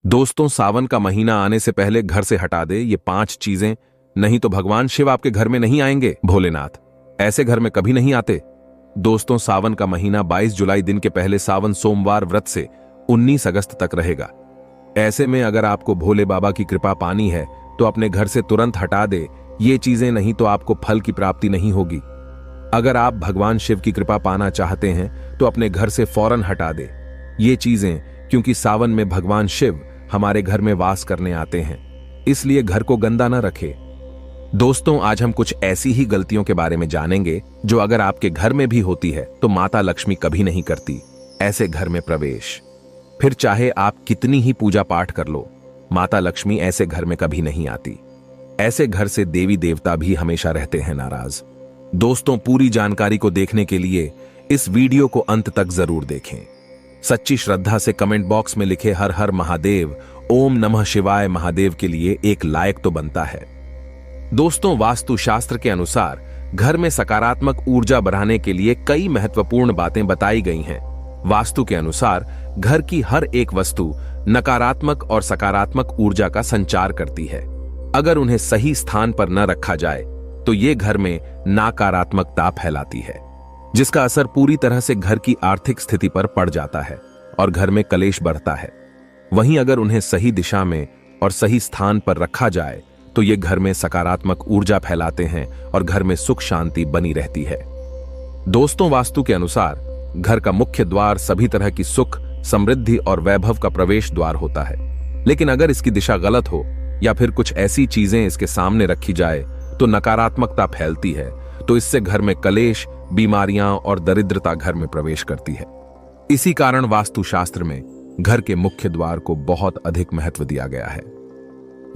दोस्तों, सावन का महीना आने से पहले घर से हटा दे ये 5 चीजें, नहीं तो भगवान शिव आपके घर में नहीं आएंगे। भोलेनाथ ऐसे घर में कभी नहीं आते। दोस्तों, सावन का महीना 22 जुलाई दिन के पहले सावन सोमवार व्रत से 19 अगस्त तक रहेगा। ऐसे में अगर आपको भोले बाबा की कृपा पानी है तो अपने घर से तुरंत हटा दे ये चीजें, नहीं तो आपको फल की प्राप्ति नहीं होगी। अगर आप भगवान शिव की कृपा पाना चाहते हैं तो अपने घर से फौरन हटा दे ये चीजें, क्योंकि सावन में भगवान शिव हमारे घर में वास करने आते हैं, इसलिए घर को गंदा न रखे। दोस्तों, आज हम कुछ ऐसी ही गलतियों के बारे में जानेंगे जो अगर आपके घर में भी होती है तो माता लक्ष्मी कभी नहीं करती ऐसे घर में प्रवेश। फिर चाहे आप कितनी ही पूजा पाठ कर लो, माता लक्ष्मी ऐसे घर में कभी नहीं आती। ऐसे घर से देवी देवता भी हमेशा रहते हैं नाराज। दोस्तों, पूरी जानकारी को देखने के लिए इस वीडियो को अंत तक जरूर देखें। सच्ची श्रद्धा से कमेंट बॉक्स में लिखे हर हर महादेव, ओम नमः शिवाय महादेव के लिए एक लाइक तो बनता है। दोस्तों, वास्तुशास्त्र के अनुसार घर में सकारात्मक ऊर्जा बढ़ाने के लिए कई महत्वपूर्ण बातें बताई गई हैं। वास्तु के अनुसार घर की हर एक वस्तु नकारात्मक और सकारात्मक ऊर्जा का संचार करती है। अगर उन्हें सही स्थान पर न रखा जाए तो ये घर में नकारात्मकता फैलाती है, जिसका असर पूरी तरह से घर की आर्थिक स्थिति पर पड़ जाता है और घर में कलेश बढ़ता है। वहीं अगर उन्हें सही दिशा में और सही स्थान पर रखा जाए तो ये घर में सकारात्मक ऊर्जा फैलाते हैं और घर में सुख शांति बनी रहती है। दोस्तों, वास्तु के अनुसार घर का मुख्य द्वार सभी तरह की सुख, समृद्धि और वैभव का प्रवेश द्वार होता है। लेकिन अगर इसकी दिशा गलत हो या फिर कुछ ऐसी चीजें इसके सामने रखी जाए तो नकारात्मकता फैलती है, तो इससे घर में कलेश, बीमारियां और दरिद्रता घर में प्रवेश करती है। इसी कारण वास्तुशास्त्र में घर के मुख्य द्वार को बहुत अधिक महत्व दिया गया है।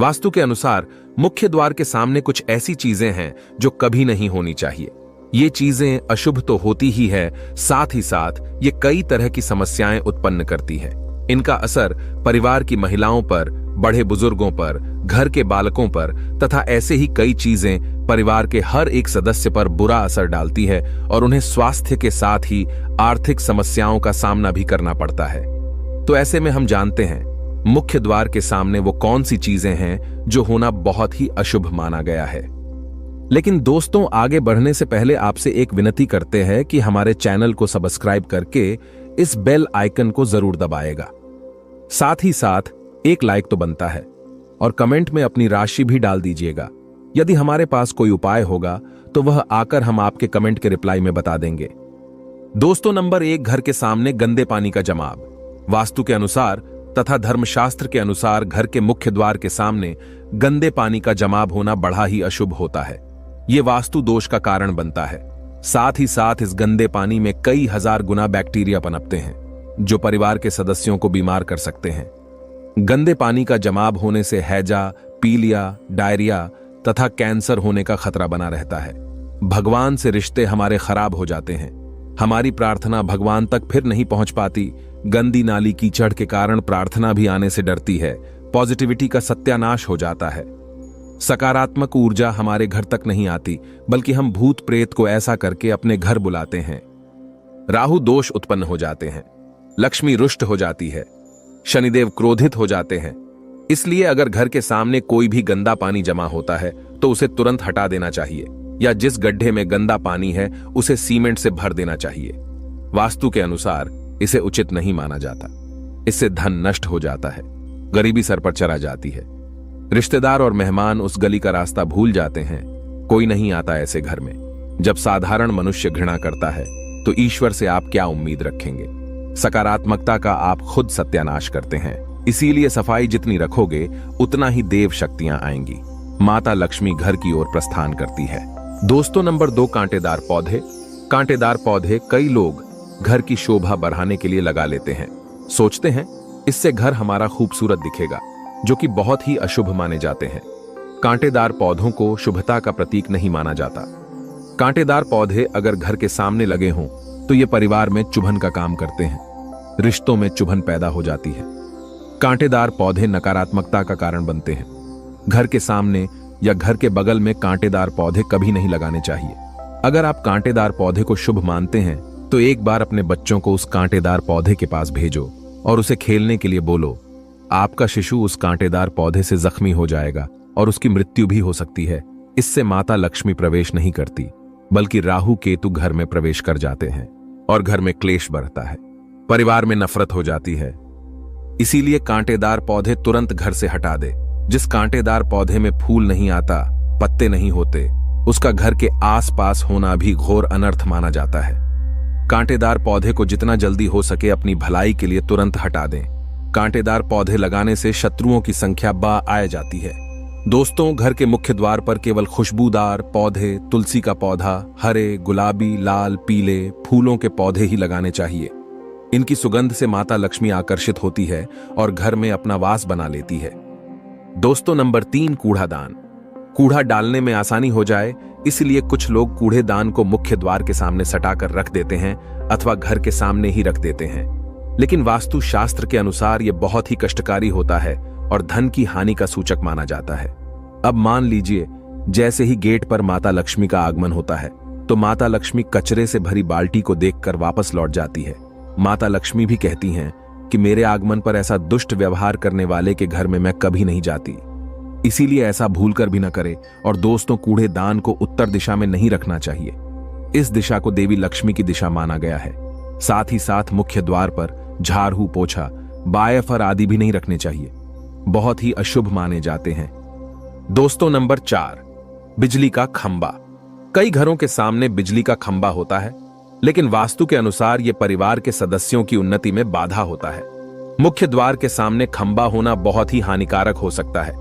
वास्तु के अनुसार मुख्य द्वार के सामने कुछ ऐसी चीजें हैं जो कभी नहीं होनी चाहिए। ये चीजें अशुभ तो होती ही है, साथ ही साथ ये कई तरह की समस्याएं उत्पन्न करती हैं। इनका असर परिवार की महिलाओं पर, बड़े बुजुर्गों पर, घर के बालकों पर तथा ऐसे ही कई चीजें परिवार के हर एक सदस्य पर बुरा असर डालती है और उन्हें स्वास्थ्य के साथ ही आर्थिक समस्याओं का सामना भी करना पड़ता है। तो ऐसे में हम जानते हैं मुख्य द्वार के सामने वो कौन सी चीजें हैं जो होना बहुत ही अशुभ माना गया है। लेकिन दोस्तों, आगे बढ़ने से पहले आपसे एक विनती करते हैं कि हमारे चैनल को सब्सक्राइब करके इस बेल आइकन को जरूर दबाएगा। साथ ही साथ एक लाइक तो बनता है और कमेंट में अपनी राशि भी डाल दीजिएगा। यदि हमारे पास कोई उपाय होगा तो वह आकर हम आपके कमेंट के रिप्लाई में बता देंगे। दोस्तों, नंबर 1, घर के सामने गंदे पानी का जमाव। वास्तु के अनुसार तथा धर्मशास्त्र के अनुसार घर के मुख्य द्वार के सामने गंदे पानी का जमाव होना बड़ा ही अशुभ होता है। यह वास्तु दोष का कारण बनता है। साथ ही साथ इस गंदे पानी में कई हजार गुना बैक्टीरिया पनपते हैं जो परिवार के सदस्यों को बीमार कर सकते हैं। गंदे पानी का जमाव होने से हैजा, पीलिया, डायरिया तथा कैंसर होने का खतरा बना रहता है। भगवान से रिश्ते हमारे खराब हो जाते हैं। हमारी प्रार्थना भगवान तक फिर नहीं पहुंच पाती। गंदी नाली कीचड़ के कारण प्रार्थना भी आने से डरती है। पॉजिटिविटी का सत्यानाश हो जाता है। सकारात्मक ऊर्जा हमारे घर तक नहीं आती, बल्कि हम भूत प्रेत को ऐसा करके अपने घर बुलाते हैं। राहु दोष उत्पन्न हो जाते हैं, लक्ष्मी रुष्ट हो जाती है, शनिदेव क्रोधित हो जाते हैं। इसलिए अगर घर के सामने कोई भी गंदा पानी जमा होता है तो उसे तुरंत हटा देना चाहिए, या जिस गड्ढे में गंदा पानी है उसे सीमेंट से भर देना चाहिए। वास्तु के अनुसार इसे उचित नहीं माना जाता। इससे धन नष्ट हो जाता है, गरीबी सर पर चढ़ा जाती है। रिश्तेदार और मेहमान उस गली का रास्ता भूल जाते हैं। कोई नहीं आता ऐसे घर में। जब साधारण मनुष्य घृणा करता है तो ईश्वर से आप क्या उम्मीद रखेंगे। सकारात्मकता का आप खुद सत्यानाश करते हैं। इसीलिए सफाई जितनी रखोगे उतना ही देव शक्तियां आएंगी। माता लक्ष्मी घर की ओर प्रस्थान करती है। दोस्तों, नंबर 2, कांटेदार पौधे। कांटेदार पौधे कई लोग घर की शोभा बढ़ाने के लिए लगा लेते हैं। सोचते हैं इससे घर हमारा खूबसूरत दिखेगा, जो कि बहुत ही अशुभ माने जाते हैं। कांटेदार पौधों को शुभता का प्रतीक नहीं माना जाता। कांटेदार पौधे अगर घर के सामने लगे हों तो ये परिवार में चुभन का काम करते हैं। रिश्तों में चुभन पैदा हो जाती है। कांटेदार पौधे नकारात्मकता का कारण बनते हैं। घर के सामने या घर के बगल में कांटेदार पौधे कभी नहीं लगाने चाहिए। अगर आप कांटेदार पौधे को शुभ मानते हैं तो एक बार अपने बच्चों को उस कांटेदार पौधे के पास भेजो और उसे खेलने के लिए बोलो। आपका शिशु उस कांटेदार पौधे से जख्मी हो जाएगा और उसकी मृत्यु भी हो सकती है। इससे माता लक्ष्मी प्रवेश नहीं करती, बल्कि राहु केतु घर में प्रवेश कर जाते हैं और घर में क्लेश बढ़ता है, परिवार में नफरत हो जाती है। इसीलिए कांटेदार पौधे तुरंत घर से हटा दे। जिस कांटेदार पौधे में फूल नहीं आता, पत्ते नहीं होते, उसका घर के आसपास होना भी घोर अनर्थ माना जाता है। कांटेदार पौधे को जितना जल्दी हो सके अपनी भलाई के लिए तुरंत हटा दें। कांटेदार पौधे लगाने से शत्रुओं की संख्या आ जाती है। दोस्तों, घर के मुख्य द्वार पर केवल खुशबूदार पौधे, तुलसी का पौधा, हरे, गुलाबी, लाल, पीले फूलों के पौधे ही लगाने चाहिए। इनकी सुगंध से माता लक्ष्मी आकर्षित होती है और घर में अपना वास बना लेती है। दोस्तों, नंबर 3, कूड़ादान। कूड़ा डालने में आसानी हो जाए, इसलिए कुछ लोग कूड़ेदान को मुख्य द्वार के सामने सटाकर रख देते हैं अथवा घर के सामने ही रख देते हैं। लेकिन वास्तु शास्त्र के अनुसार यह बहुत ही कष्टकारी होता है और धन की हानि का सूचक माना जाता है। अब मान लीजिए, जैसे ही गेट पर माता लक्ष्मी का आगमन होता है तो माता लक्ष्मी कचरे से भरी बाल्टी को देखकर वापस लौट जाती है। माता लक्ष्मी भी कहती हैं कि मेरे आगमन पर ऐसा दुष्ट व्यवहार करने वाले के घर में मैं कभी नहीं जाती, इसीलिए ऐसा भूलकर भी न करे। और दोस्तों, कूड़ेदान को उत्तर दिशा में नहीं रखना चाहिए। इस दिशा को देवी लक्ष्मी की दिशा माना गया है। साथ ही साथ मुख्य द्वार पर झाड़ू, पोछा, बायफर आदि भी नहीं रखने चाहिए, बहुत ही अशुभ माने जाते हैं। दोस्तों, नंबर 4, बिजली का खंबा। कई घरों के सामने बिजली का खंबा होता है, लेकिन वास्तु के अनुसार यह परिवार के सदस्यों की उन्नति में बाधा होता है। मुख्य द्वार के सामने खंबा होना बहुत ही हानिकारक हो सकता है,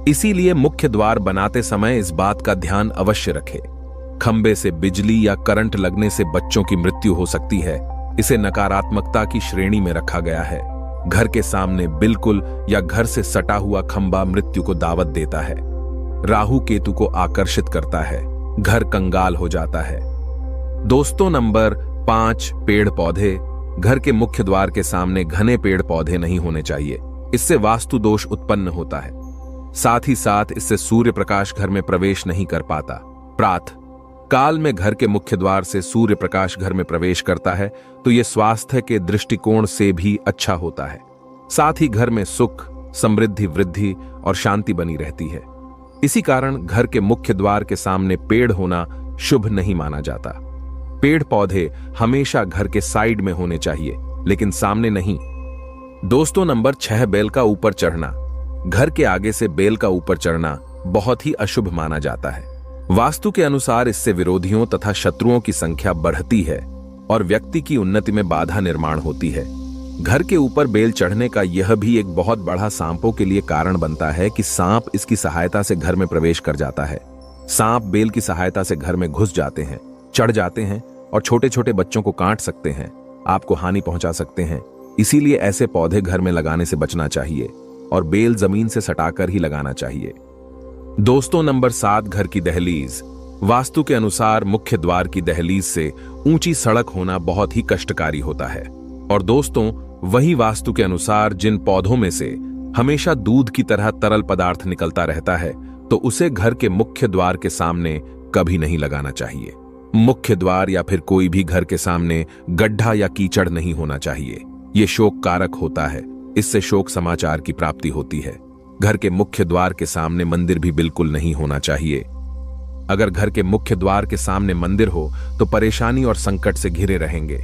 इसीलिए मुख्य द्वार बनाते समय इस बात का ध्यान अवश्य रखें। खंबे से बिजली या करंट लगने से बच्चों की मृत्यु हो सकती है। इसे नकारात्मकता की श्रेणी में रखा गया है। घर के सामने बिल्कुल या घर से सटा हुआ खंबा मृत्यु को दावत देता है, राहु केतु को आकर्षित करता है, घर कंगाल हो जाता है। दोस्तों, नंबर 5, पेड़ पौधे। घर के मुख्य द्वार के सामने घने पेड़ पौधे नहीं होने चाहिए, इससे वास्तु दोष उत्पन्न होता है। साथ ही साथ इससे सूर्य प्रकाश घर में प्रवेश नहीं कर पाता। प्रातः काल में घर के मुख्य द्वार से सूर्य प्रकाश घर में प्रवेश करता है तो यह स्वास्थ्य के दृष्टिकोण से भी अच्छा होता है। साथ ही घर में सुख, समृद्धि, वृद्धि और शांति बनी रहती है। इसी कारण घर के मुख्य द्वार के सामने पेड़ होना शुभ नहीं माना जाता। पेड़ पौधे हमेशा घर के साइड में होने चाहिए, लेकिन सामने नहीं। दोस्तों, नंबर 6, बेल का ऊपर चढ़ना। घर के आगे से बेल का ऊपर चढ़ना बहुत ही अशुभ माना जाता है। वास्तु के अनुसार इससे विरोधियों तथा शत्रुओं की संख्या बढ़ती है और व्यक्ति की उन्नति में बाधा निर्माण होती है। घर के ऊपर बेल चढ़ने का यह भी एक बहुत बड़ा सांपों के लिए कारण बनता है कि सांप इसकी सहायता से घर में प्रवेश कर जाता है। सांप बेल की सहायता से घर में घुस जाते हैं, चढ़ जाते हैं और छोटे छोटे बच्चों को काट सकते हैं, आपको हानि पहुंचा सकते हैं। इसीलिए ऐसे पौधे घर में लगाने से बचना चाहिए और बेल जमीन से सटाकर ही लगाना चाहिए। दोस्तों, नंबर 7, घर की दहलीज। वास्तु के अनुसार मुख्य द्वार की दहलीज से ऊंची सड़क होना बहुत ही कष्टकारी होता है। और दोस्तों, वही वास्तु के अनुसार जिन पौधों में से हमेशा दूध की तरह तरल पदार्थ निकलता रहता है तो उसे घर के मुख्य द्वार के सामने कभी नहीं लगाना चाहिए। मुख्य द्वार या फिर कोई भी घर के सामने गड्ढा या कीचड़ नहीं होना चाहिए। यह शोक कारक होता है, इससे शोक समाचार की प्राप्ति होती है। घर के मुख्य द्वार के सामने मंदिर भी बिल्कुल नहीं होना चाहिए। अगर घर के मुख्य द्वार के सामने मंदिर हो तो परेशानी और संकट से घिरे रहेंगे।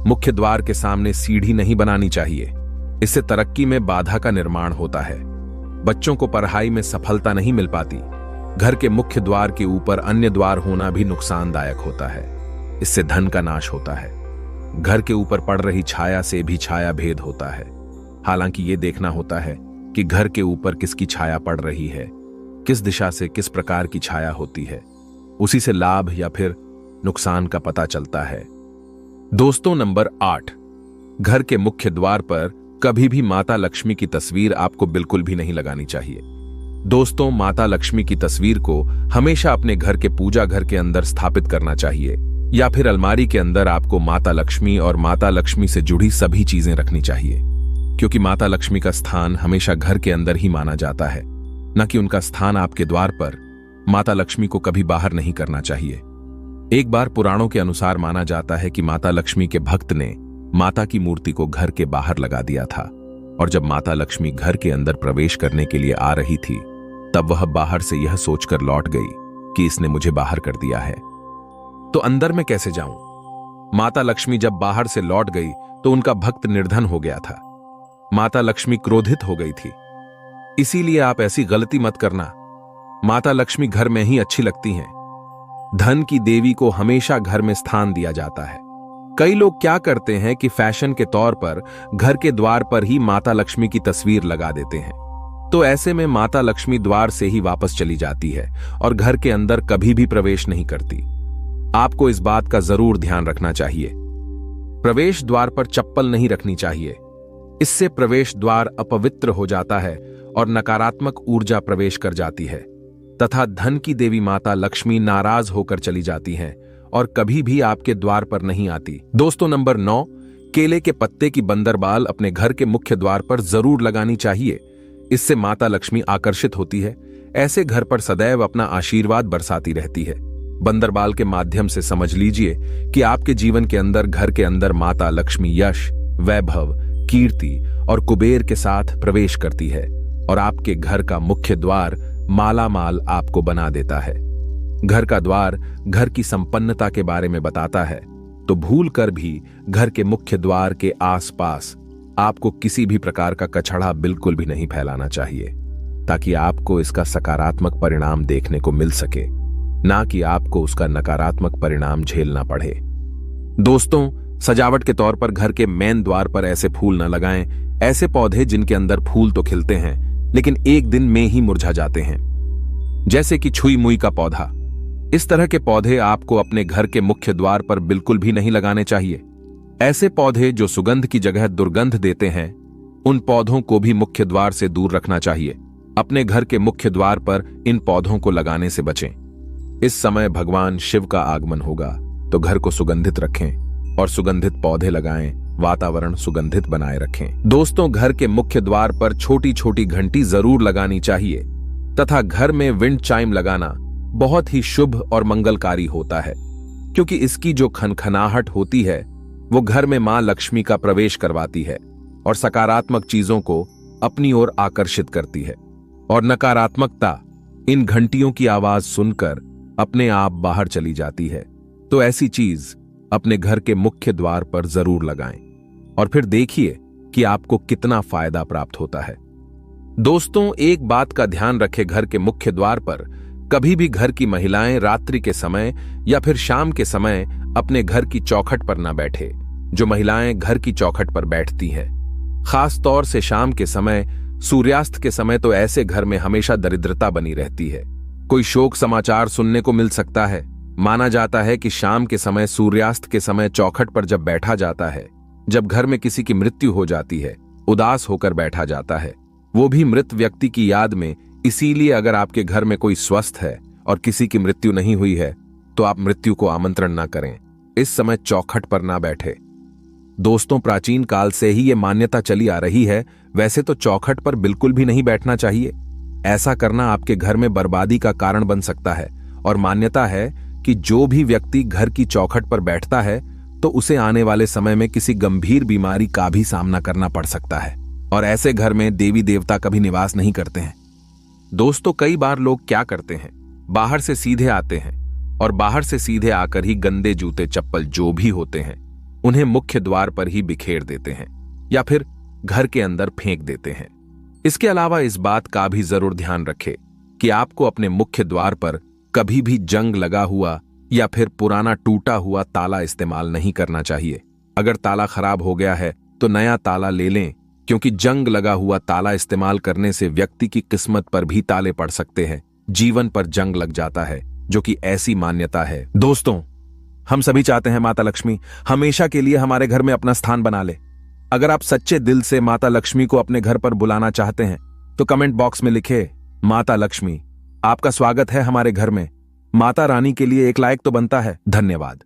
मुख्य द्वार के सामने सीढ़ी नहीं बनानी चाहिए, इससे तरक्की में बाधा का निर्माण होता है। बच्चों को पढ़ाई में सफलता नहीं मिल पाती। घर के मुख्य द्वार के ऊपर अन्य द्वार होना भी नुकसानदायक होता है, इससे धन का नाश होता है। घर के ऊपर पड़ रही छाया से भी छाया भेद होता है। हालांकि ये देखना होता है कि घर के ऊपर किसकी छाया पड़ रही है, किस दिशा से किस प्रकार की छाया होती है, उसी से लाभ या फिर नुकसान का पता चलता है। दोस्तों, नंबर 8, घर के मुख्य द्वार पर कभी भी माता लक्ष्मी की तस्वीर आपको बिल्कुल भी नहीं लगानी चाहिए। दोस्तों, माता लक्ष्मी की तस्वीर को हमेशा अपने घर के पूजा घर के अंदर स्थापित करना चाहिए या फिर अलमारी के अंदर आपको माता लक्ष्मी और माता लक्ष्मी से जुड़ी सभी चीजें रखनी चाहिए, क्योंकि माता लक्ष्मी का स्थान हमेशा घर के अंदर ही माना जाता है, न कि उनका स्थान आपके द्वार पर। माता लक्ष्मी को कभी बाहर नहीं करना चाहिए। एक बार पुराणों के अनुसार माना जाता है कि माता लक्ष्मी के भक्त ने माता की मूर्ति को घर के बाहर लगा दिया था और जब माता लक्ष्मी घर के अंदर प्रवेश करने के लिए आ रही थी तब वह बाहर से यह सोचकर लौट गई कि इसने मुझे बाहर कर दिया है, तो अंदर में कैसे जाऊं। माता लक्ष्मी जब बाहर से लौट गई तो उनका भक्त निर्धन हो गया था। माता लक्ष्मी क्रोधित हो गई थी। इसीलिए आप ऐसी गलती मत करना। माता लक्ष्मी घर में ही अच्छी लगती हैं। धन की देवी को हमेशा घर में स्थान दिया जाता है। कई लोग क्या करते हैं कि फैशन के तौर पर घर के द्वार पर ही माता लक्ष्मी की तस्वीर लगा देते हैं, तो ऐसे में माता लक्ष्मी द्वार से ही वापस चली जाती है और घर के अंदर कभी भी प्रवेश नहीं करती। आपको इस बात का जरूर ध्यान रखना चाहिए। प्रवेश द्वार पर चप्पल नहीं रखनी चाहिए। इससे प्रवेश द्वार अपवित्र हो जाता है और नकारात्मक ऊर्जा प्रवेश कर जाती है तथा धन की देवी माता लक्ष्मी नाराज होकर चली जाती हैं और कभी भी आपके द्वार पर नहीं आती। दोस्तों, नंबर 9, केले के पत्ते की बंदरबाल अपने घर के मुख्य द्वार पर जरूर लगानी चाहिए। इससे माता लक्ष्मी आकर्षित होती है। ऐसे घर पर सदैव अपना आशीर्वाद बरसाती रहती है। बंदरबाल के माध्यम से समझ लीजिए कि आपके जीवन के अंदर, घर के अंदर माता लक्ष्मी यश, वैभव, कीर्ति और कुबेर के साथ प्रवेश करती है और आपके घर का मुख्य द्वार मालामाल आपको बना देता है। घर का द्वार घर की संपन्नता के बारे में बताता है, तो भूल कर भी घर के मुख्य द्वार के आसपास आपको किसी भी प्रकार का कचड़ा बिल्कुल भी नहीं फैलाना चाहिए, ताकि आपको इसका सकारात्मक परिणाम देखने को मिल सके, ना कि आपको उसका नकारात्मक परिणाम झेलना पड़े। दोस्तों, सजावट के तौर पर घर के मेन द्वार पर ऐसे फूल न लगाएं। ऐसे पौधे जिनके अंदर फूल तो खिलते हैं लेकिन एक दिन में ही मुरझा जाते हैं, जैसे कि छुई मुई का पौधा। इस तरह के पौधे आपको अपने घर के मुख्य द्वार पर बिल्कुल भी नहीं लगाने चाहिए। ऐसे पौधे जो सुगंध की जगह दुर्गंध देते हैं, उन पौधों को भी मुख्य द्वार से दूर रखना चाहिए। अपने घर के मुख्य द्वार पर इन पौधों को लगाने से बचें। इस समय भगवान शिव का आगमन होगा, तो घर को सुगंधित रखें और सुगंधित पौधे लगाएं, वातावरण सुगंधित बनाए रखें। दोस्तों, घर के मुख्य द्वार पर छोटी छोटी घंटी जरूर लगानी चाहिए तथा घर में विंड चाइम लगाना बहुत ही शुभ और मंगलकारी होता है, क्योंकि इसकी जो खनखनाहट होती है वो घर में मां लक्ष्मी का प्रवेश करवाती है और सकारात्मक चीजों को अपनी ओर आकर्षित करती है, और नकारात्मकता इन घंटियों की आवाज सुनकर अपने आप बाहर चली जाती है। तो ऐसी चीज अपने घर के मुख्य द्वार पर जरूर लगाएं और फिर देखिए कि आपको कितना फायदा प्राप्त होता है। दोस्तों, एक बात का ध्यान रखें, घर के मुख्य द्वार पर कभी भी घर की महिलाएं रात्रि के समय या फिर शाम के समय अपने घर की चौखट पर न बैठे। जो महिलाएं घर की चौखट पर बैठती हैं, खास तौर से शाम के समय, सूर्यास्त के समय, तो ऐसे घर में हमेशा दरिद्रता बनी रहती है। कोई शोक समाचार सुनने को मिल सकता है। माना जाता है कि शाम के समय, सूर्यास्त के समय चौखट पर जब बैठा जाता है, जब घर में किसी की मृत्यु हो जाती है, उदास होकर बैठा जाता है, वो भी मृत व्यक्ति की याद में। इसीलिए अगर आपके घर में कोई स्वस्थ है और किसी की मृत्यु नहीं हुई है, तो आप मृत्यु को आमंत्रण ना करें। इस समय चौखट पर ना बैठे। दोस्तों, प्राचीन काल से ही ये मान्यता चली आ रही है। वैसे तो चौखट पर बिल्कुल भी नहीं बैठना चाहिए। ऐसा करना आपके घर में बर्बादी का कारण बन सकता है, और मान्यता है कि जो भी व्यक्ति घर की चौखट पर बैठता है तो उसे आने वाले समय में किसी गंभीर बीमारी का भी सामना करना पड़ सकता है, और ऐसे घर में देवी देवता कभी निवास नहीं करते हैं। दोस्तों, कई बार लोग क्या करते हैं, बाहर से सीधे आते हैं और बाहर से सीधे आकर ही गंदे जूते चप्पल जो भी होते हैं उन्हें मुख्य द्वार पर ही बिखेर देते हैं या फिर घर के अंदर फेंक देते हैं। इसके अलावा इस बात का भी जरूर ध्यान रखें कि आपको अपने मुख्य द्वार पर कभी भी जंग लगा हुआ या फिर पुराना टूटा हुआ ताला इस्तेमाल नहीं करना चाहिए। अगर ताला खराब हो गया है तो नया ताला ले लें, क्योंकि जंग लगा हुआ ताला इस्तेमाल करने से व्यक्ति की किस्मत पर भी ताले पड़ सकते हैं, जीवन पर जंग लग जाता है, जो कि ऐसी मान्यता है। दोस्तों, हम सभी चाहते हैं माता लक्ष्मी हमेशा के लिए हमारे घर में अपना स्थान बना ले। अगर आप सच्चे दिल से माता लक्ष्मी को अपने घर पर बुलाना चाहते हैं तो कमेंट बॉक्स में लिखे, माता लक्ष्मी आपका स्वागत है हमारे घर में। माता रानी के लिए एक लाइक तो बनता है। धन्यवाद।